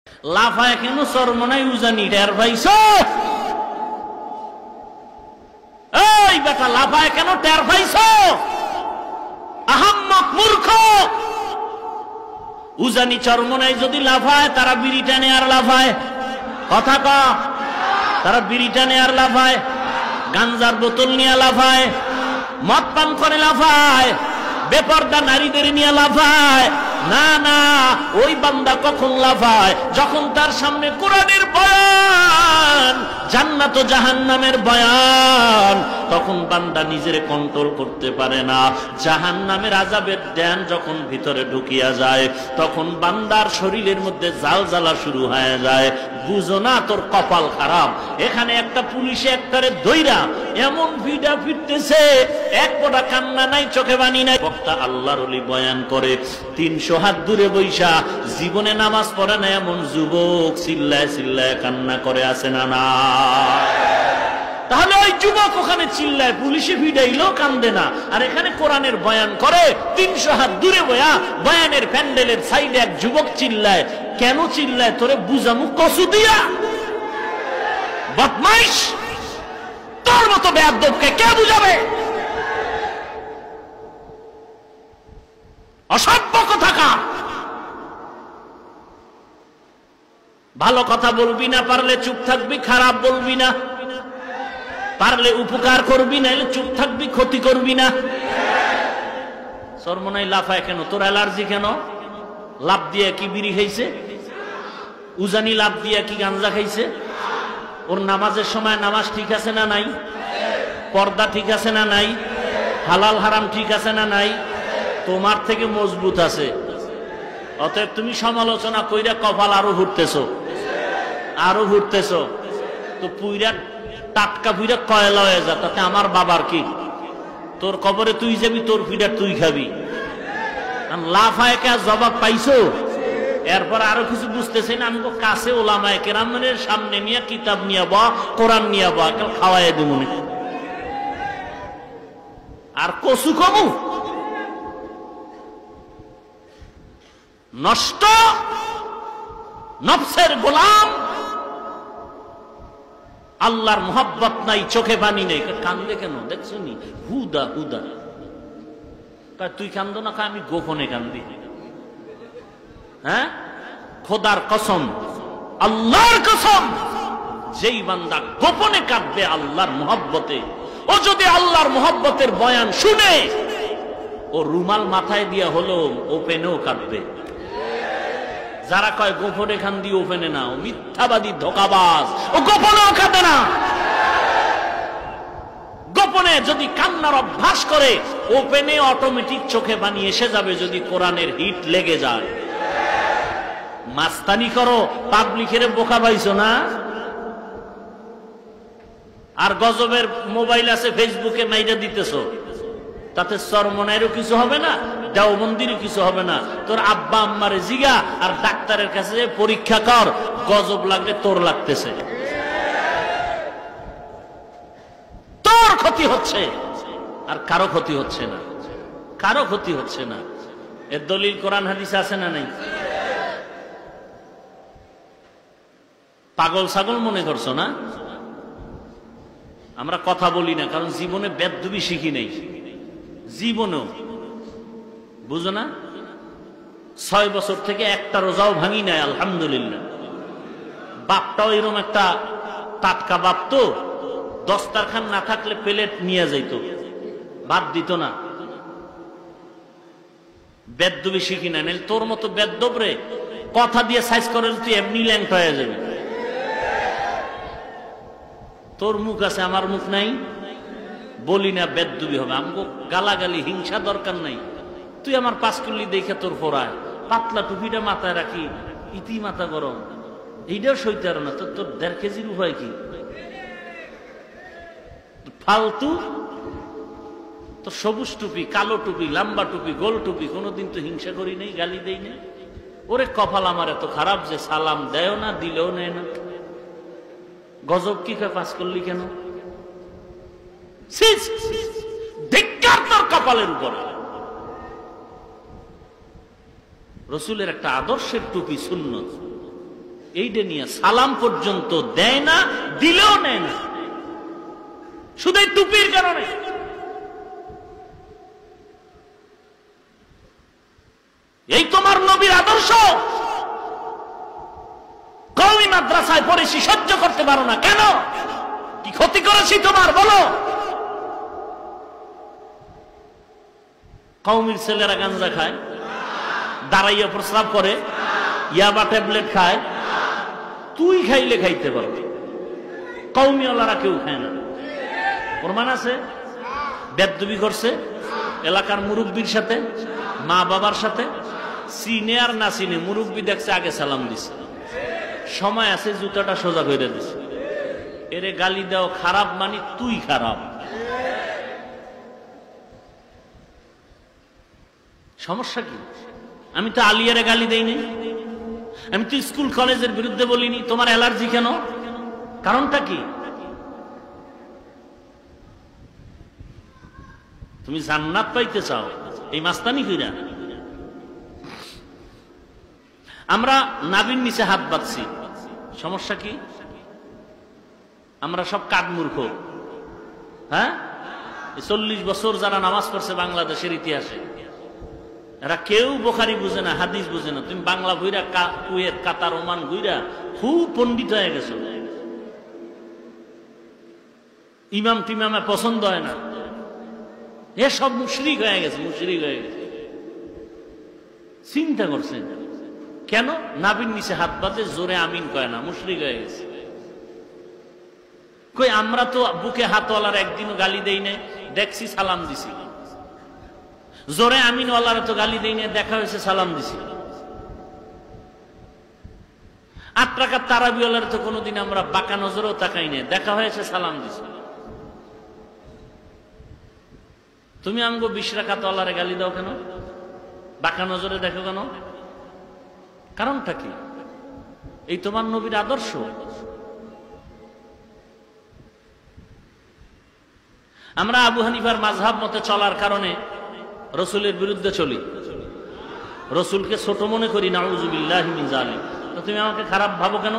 লাফায় কেন চরমনাই উজানি টের পাইছ? এই বেটা লাফায় কেন টের পাইছ? আহাম্মক মূর্খ। উজানি চরমনাই যদি লাফায় তারা বিড়ি টানে আর লাফায়, কথা ক, তারা বিড়ি টানে আর লাফায়, গাঞ্জার বোতল নিয়ে লাফায়, মদ পান করে লাফায়, বেপরদা নারীদের নিয়ে লাফায়। না না, ওই বান্দা কখন লাফায়? যখন তার সামনে কোরআনের বয়ান, জান্নাত ও জাহান্নামের বয়ান, তখন বান্দা নিজের কন্ট্রোল করতে পারে না। জাহান্নামের আযাবের জ্ঞান যখন ভিতরে ঢুকিয়া যায়, তখন বান্দার শরীরের মধ্যে জালজালা শুরু হয়ে যায়। বুঝো না তোর কপাল খারাপ। এখানে একটা পুলিশে একটারে ধইরা এমন ভিড়া ফিরতেছে, এক ফোঁটা কান্না নাই, চোখে বানি নাই। বক্তা আল্লাহর ওলি বয়ান করে 300 হাত দূরে বৈশা, জীবনে নামাজ পড়ে না এমন যুবক চিল্লায় চিল্লায় কান্না করে, আছে না না? তাহলে ওই যুবক ওখানে চিল্লায়, পুলিশে ভিড়াইলেও কান্দে না, আর এখানে কোরআনের বয়ান করে 300 হাত দূরে বয়া, বয়ানের প্যান্ডেলের সাইডে এক যুবক চিল্লায়। কেন চিল্লায়? তোরে বুঝামু কসু দিয়া? বদমাইশ, তোর মতো বেয়াদবকে কে বুঝাবে? অসভ্য কোথাকার। ভালো কথা বলবি না, পারলে চুপ থাকবি, খারাপ বলবি না, পারলে উপকার করবি, না চুপ থাকবি, ক্ষতি করবি না। সরমনাই লাফায় কেন? তোর অ্যালার্জি কেন? লাভ দিয়ে কি বিড়ি খাইছে? উজানি লাভ দিয়ে কি গাঞ্জা খাইছে? ওর নামাজের সময় নামাজ ঠিক আছে না নাই? পর্দা ঠিক আছে না নাই? হালাল হারাম ঠিক আছে না নাই? তোমার থেকে মজবুত আছে। অতএব তুমি সমালোচনা কইরা কপাল আরো ঘুরতেছো, আরো ঘুরতেছো। তো পুইরা টাটকা পুইরা কয়লা হয়ে যা, তাতে আমার বাবার কি? তোর কবরে তুই যাবি, তোর ফিডার তুই খাবি। লাফায় কে জবাব পাইছো? এরপর আরো কিছু বুঝতেছে না। আমি কাছে ওলামায়ে কেরামের সামনে নিয়ে কিতাব নিয়ে বা কোরআন নিয়ে বা খাওয়াই দিমুনি। আর কসু কমু নষ্ট, নফসের গোলাম, আল্লাহর মোহাব্বত নাই, চোখে পানি নেই। কান্দে কেন দেখছো নি? হুদা হুদা। তুই কান্দো না? আমি গোপনে কান্দি। হ্যাঁ, খোদার কসম, আল্লাহর কসম, যেই বান্দা গোপনে কাঁদবে আল্লাহর মোহাব্বতে, ও যদি আল্লাহর মোহাব্বতের বয়ান শুনে, ও রুমাল মাথায় দিয়া হলো ওপেনেও কাঁদবে। যারা কয় গোপনে কান্দি, ওপেনে না, ও মিথ্যাবাদী, ধোঁকাবাজ। ও গোপনেও কাঁদে না। গোপনে যদি কান্নার অভ্যাস করে, ওপেনে অটোমেটিক চোখে পানি এসে যাবে যদি কোরআনের হিট লেগে যায়। মাস্তানি করো, পাবলিকের বোকা পাইছো না? আর গজবের মোবাইল আছে, ফেসবুকে মাইরা দিতেছো, তাতে চরমনাইরও কিছু হবে না, দেওবন্দিরও কিছু হবে না। তোর আব্বা আম্মারে জিগা আর ডাক্তারের কাছে পরীক্ষা কর, গজব লাগলে তোর লাগতেছে, তোর ক্ষতি হচ্ছে, আর কারো ক্ষতি হচ্ছে না, কারো ক্ষতি হচ্ছে না। এর দলিল কোরআন হাদিস আছে না নাই? পাগল ছাগল মনে করছো না? আমরা কথা বলি না, কারণ জীবনে বেদবি শিখি নেই, জীবনেও বুঝো না। 6 বছর থেকে একটা রোজাও ভাঙি নাই, আলহামদুলিল্লাহ। বাপটাও এরকম একটা টাটকা বাপ, তো দস্তারখান না থাকলে প্লেট নিয়ে যাইত, বাদ দিত না। বেদবি শিখি না, তোর মতো বেদব রে কথা দিয়ে সাইজ করে তুই এমনি ল্যাংট হয়ে যাবি। তোর মুখ আছে, আমার মুখ নাই, বলি না, বেদবি হবে। আমাকে গালাগালি হিংসা দরকার নাই। তুই আমার 5 কুল্লি দেখে তোর ফোরায়, পাতলা টুপিটা মাথায় রাখি, ইতি মাথা গরম, এইটাও সইতে আর না। তোর 1.5 কেজির উপায় কি? ফালতু। তোর সবুজ টুপি, কালো টুপি, লম্বা টুপি, গোল টুপি, কোনোদিন তো হিংসা করি নেই, গালি দেই না। ওরে কপাল আমার এত খারাপ যে সালাম দেয় না, দিলেও নেয় না। গজব কি 5 করলি কেন? ধিক্কার তোর কপালের উপরে। রসুলের একটা আদর্শের টুপি সুন্নত, এইটা নিয়ে সালাম পর্যন্ত দেয় না, দিলেও নেয় না, শুধু এই টুপির কারণে। এই তোমার নবীর আদর্শ। কওমি মাদ্রাসায় পড়েছি, সহ্য করতে পারো না কেন? কি ক্ষতি করেছি তোমার, বলো? কওমির ছেলেরা গাঁজা খায়, দাঁড়াইয়া প্রস্রাব করে, ইয়াবা ট্যাবলেট খায়, তুই খাইলে খাইতে পারবি, কওমিওয়ালারা কেউ খায় না। প্রমাণ আছে। বেদবি করছে এলাকার মুরব্বীর সাথে, মা বাবার সাথে, চিনে আর না চিনে, মুরব্বী দেখছে আগে সালাম দিছে, সময় আছে জুতাটা সোজা করে দিছে, এরে গালি দাও খারাপ মানি তুই খারাপ। সমস্যা কি? আমি তো আলিয়ারে গালি দেইনি, আমি তো স্কুল কলেজের বিরুদ্ধে বলিনি। তোমার অ্যালার্জি কেন? কারণটা কি? তুমি জান্নাত পাইতে চাও এই মাস্তানি কইরা। আমরা নাভির নিচে হাত বাঁধছি, সমস্যা কি? আমরা সব কাঠমূর্খ। হ্যাঁ, 40 বছর যারা নামাজ পড়ছে বাংলাদেশের ইতিহাসে, এরা কেউ বুখারী বুঝে না, হাদিস বুঝে না। তুমি বাংলা বইরা, কুয়েত, কাতার, ওমান বইরা খুব পণ্ডিত হয়ে গেছো, ইমাম টিমামে পছন্দ হয় না, এ সব মুশরিক হয়ে গেছে, মুশরিক হয়ে গেছে। চিন্তা করছেন কেন? নাভির নিচে হাত বাঁধে, জোরে আমিন কয় না, মুশরিক হয়ে গেছে। কই আমরা তো বুকে হাতওয়ালার একদিনও গালি দেই না, দেখছি সালাম দিছি। জোরে আমিন ওয়ালার তো গালি দেই না, দেখা হয়েছে সালাম দিছি। 8 রাকাত তারাবি ওয়ালার তো কোনোদিন আমরা বাঁকা নজরেও তাকাই না, দেখা হয়েছে সালাম দিছি। তুমি আমগো 20 রাকাত ওয়ালারে গালি দাও কেন? বাঁকা নজরে দেখো কেন? কারণটা কি? এই তোমার নবীর আদর্শ। আমরা আবু হানিফার মাযহাব মতে চলার কারণে রসুলের বিরুদ্ধে চলি, রসুলকে ছোট মনে করি, নাউযুবিল্লাহি মিন যালিক। তো তুমি আমাকে খারাপ ভাবো কেন?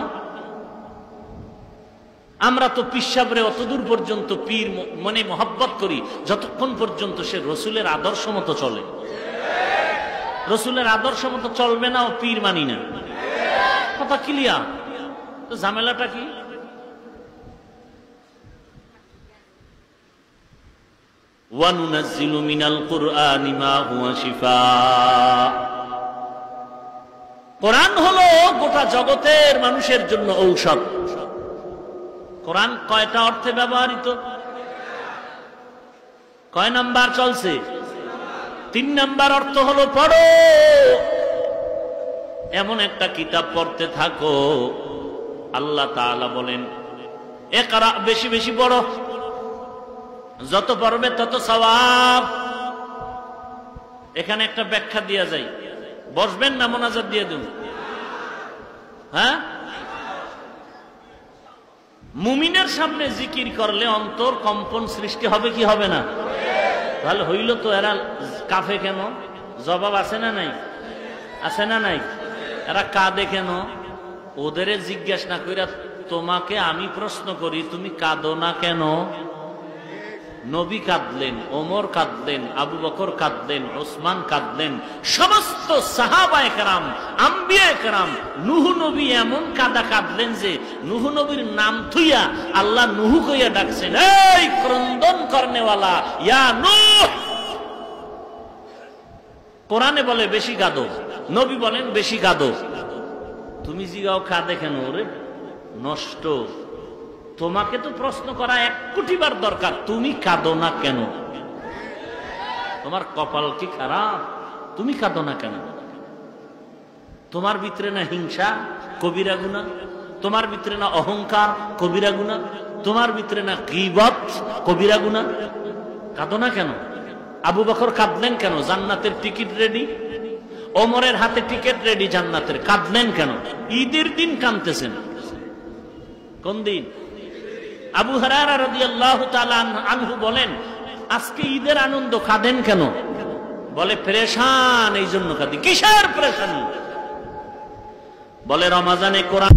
আমরা তো পিসাবরে অতদূর পর্যন্ত পীর মনে মহব্বত করি যতক্ষণ পর্যন্ত সে রসুলের আদর্শ মতো চলে। রসুলের আদর্শ মতো চলবে না ও পীর মানি না, কথা ক্লিয়ার। তো ঝামেলাটা কি? ওয়ানুনাজ্জিলু মিনাল কুরআনি মা হুয়া শিফা। কোরআন হলো গোটা জগতের মানুষের জন্য ঔষধ। কোরআন কয়টা অর্থে ব্যবহৃত? কয় নাম্বার চলছে? 3 নাম্বার অর্থ হলো পড়ো, এমন একটা কিতাব পড়তে থাকো। আল্লাহ তাআলা বলেন ইকরা, বেশি বেশি পড়ো, যত পড়বে তত সওয়াব। এখানে একটা ব্যাখ্যা দিয়া যায়, বসবেন না মোনাজাত দিয়ে দেব? হ্যাঁ, মুমিনের সামনে জিকির করলে অন্তর কম্পন সৃষ্টি হবে কি হবে না? তাহলে হইল তো এরা কাফে কেন? জবাব আছে না নাই? আছে না নাই? এরা কাঁদে কেন? ওদের জিজ্ঞেস না কইরা তোমাকে আমি প্রশ্ন করি, তুমি কাঁদো না কেন? নবী কাঁদলেন, ওমর কাঁদলেন, আবু বকর কাঁদলেন, ওসমান কাঁদলেন, সমস্ত সাহাবায়ে কেরাম, আম্বিয়ায়ে কেরাম। নূহ নবী এমন কাঁদা কাঁদলেন যে নূহ নবীর নাম থুইয়া আল্লাহ নূহ কইয়া ডাকছেন, এই ক্রন্দন করনেওয়ালা ইয়া নূহ। কোরআনে বলে বেশি কাঁদো, নবী বলেন বেশি কাঁদো। তুমি জিগাও কাঁদে কেন? ওরে নষ্ট, তোমাকে তো প্রশ্ন করা 1 কোটি বার দরকার, তুমি কাঁদো না কেন? তোমার কপাল কি খারাপ? তুমি কাঁদো না কেন? তোমার ভিতরে না হিংসা কবিরা গুনাহ? তোমার ভিতরে না অহংকার কবিরা গুনাহ? তোমার ভিতরে না গীবত কবিরা গুনাহ? কাঁদো না কেন? আবু বকর কাঁদলেন কেন? জান্নাতের টিকিট রেডি, ওমরের হাতে টিকিট রেডি জান্নাতের, কাঁদলেন কেন? ঈদের দিন কাঁদতেছেন। কোন দিন? আবু হুরায়রা রাদিয়াল্লাহু তাআলা আনহু বলেন, আজকে ঈদের আনন্দ, কাঁদেন কেন? বলে পেরেশান, এই জন্য কাঁদি। কিসের পেরেশানি? বলে রমাজানে কোরআন